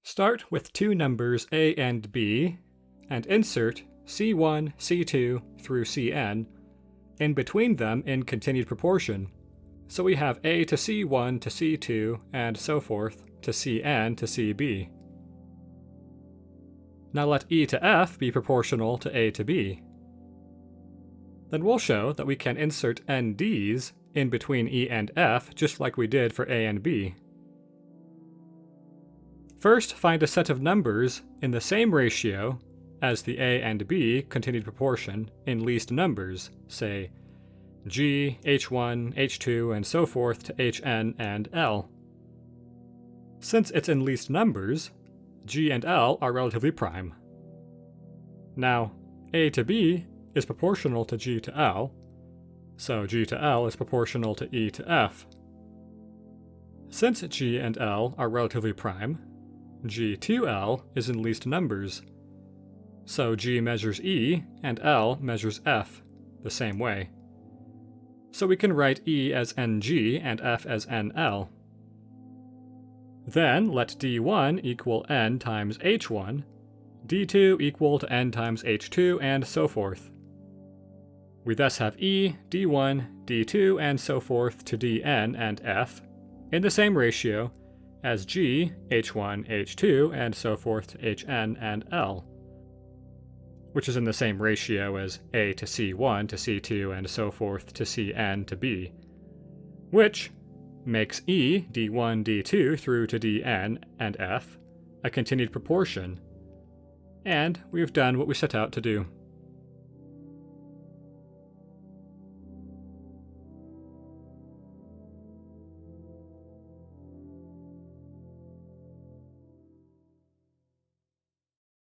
Start with two numbers a and b, and insert c1, c2 through cn in between them in continued proportion. So we have a to c1 to c2 and so forth to cn to cb. Now let e to f be proportional to a to b. Then we'll show that we can insert nds in between e and f just like we did for a and b. First, find a set of numbers in the same ratio as the a and b continued proportion in least numbers, say g, h1, h2, and so forth to hn and l. Since it's in least numbers, g and l are relatively prime. Now, a to b is proportional to g to l, so g to l is proportional to e to f. Since g and l are relatively prime, g to l is in least numbers, so g measures e and l measures f the same way. So we can write e as ng and f as nl. Then let d1 equal n times h1, d2 equal to n times h2, and so forth. We thus have e, d1, d2, and so forth to dn and f in the same ratio as g, h1, h2, and so forth to hn and l, which is in the same ratio as a to c1 to c2 and so forth to cn to b, which makes e, d1, d2 through to dn and f a continued proportion, and we've done what we set out to do.